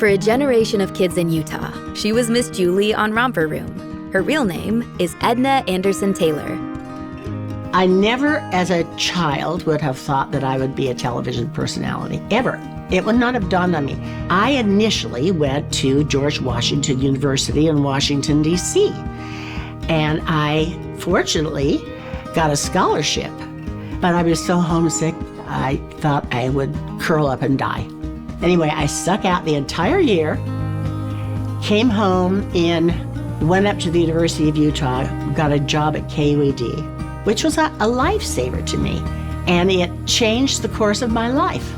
For a generation of kids in Utah, she was Miss Julie on Romper Room. Her real name is Edna Anderson-Taylor. I never, as a child, would have thought that I would be a television personality, ever. It would not have dawned on me. I initially went to George Washington University in Washington, D.C., and I, fortunately, got a scholarship. But I was so homesick, I thought I would curl up and die. Anyway, I stuck out the entire year, came home went up to the University of Utah, got a job at KUED, which was a lifesaver to me, and it changed the course of my life.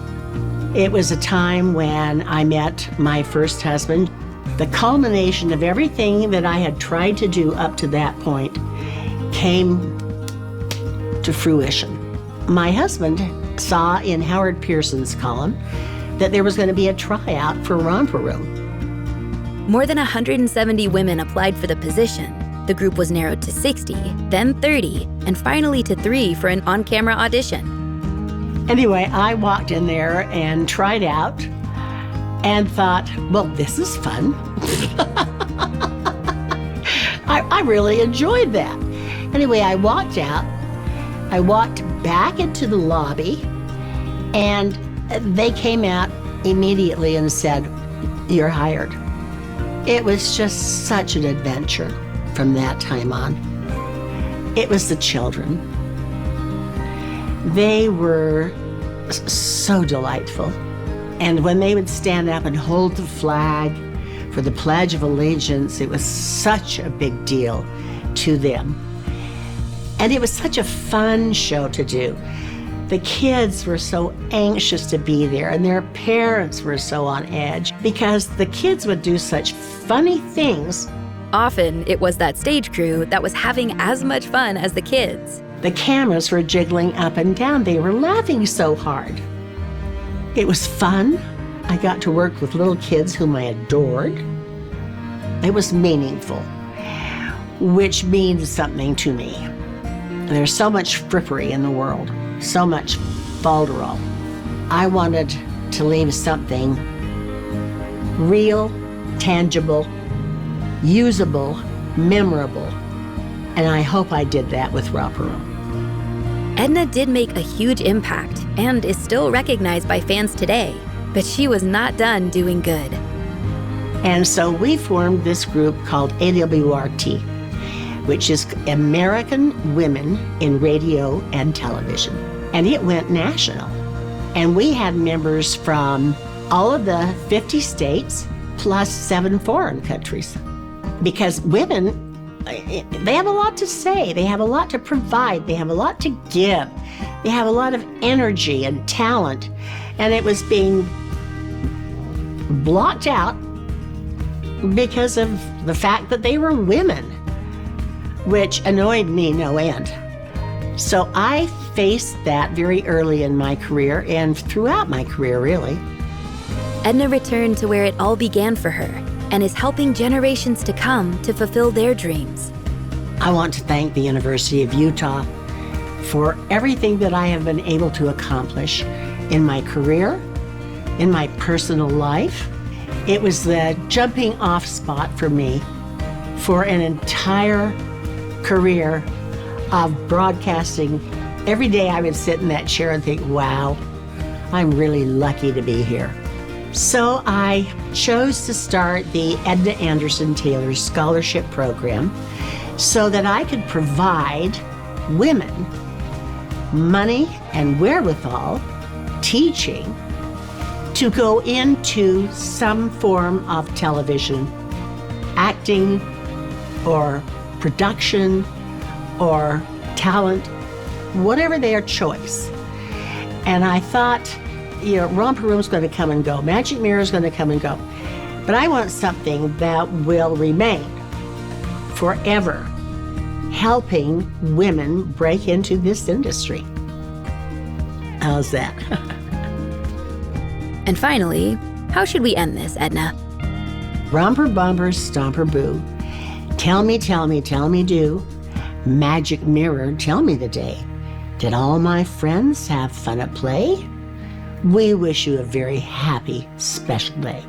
It was a time when I met my first husband. The culmination of everything that I had tried to do up to that point came to fruition. My husband saw in Howard Pearson's column that there was going to be a tryout for Romper Room. More than 170 women applied for the position. The group was narrowed to 60, then 30, and finally to 3 for an on-camera audition. Anyway, I walked in there and tried out and thought, well, this is fun. I really enjoyed that. Anyway, I walked out. I walked back into the lobby, and they came out immediately and said, "You're hired." It was just such an adventure from that time on. It was the children. They were so delightful. And when they would stand up and hold the flag for the Pledge of Allegiance, it was such a big deal to them. And it was such a fun show to do. The kids were so anxious to be there, and their parents were so on edge because the kids would do such funny things. Often, it was that stage crew that was having as much fun as the kids. The cameras were jiggling up and down. They were laughing so hard. It was fun. I got to work with little kids whom I adored. It was meaningful, which means something to me. There's so much frippery in the world, so much falderall. I wanted to leave something real, tangible, usable, memorable, and I hope I did that with Romper Room. Edna did make a huge impact and is still recognized by fans today, but she was not done doing good. And so we formed this group called AWRT, which is American Women in Radio and Television. And it went national. And we had members from all of the 50 states plus 7 foreign countries. Because women, they have a lot to say, they have a lot to provide, they have a lot to give, they have a lot of energy and talent, and it was being blocked out because of the fact that they were women, which annoyed me no end. So I faced that very early in my career and throughout my career, really. Edna returned to where it all began for her and is helping generations to come to fulfill their dreams. I want to thank the University of Utah for everything that I have been able to accomplish in my career, in my personal life. It was the jumping off spot for me for an entire career of broadcasting. Every day I would sit in that chair and think, wow, I'm really lucky to be here. So I chose to start the Edna Anderson-Taylor Scholarship Program so that I could provide women money and wherewithal, teaching, to go into some form of television, acting, or production, or talent, whatever their choice. And I thought, Romper Room's going to come and go, Magic Mirror's going to come and go, but I want something that will remain forever, helping women break into this industry. How's that? And finally, how should we end this, Edna? Romper, bumper, stomper, boo. Tell me, do. Magic Mirror, tell me the day. Did all my friends have fun at play? We wish you a very happy, special day.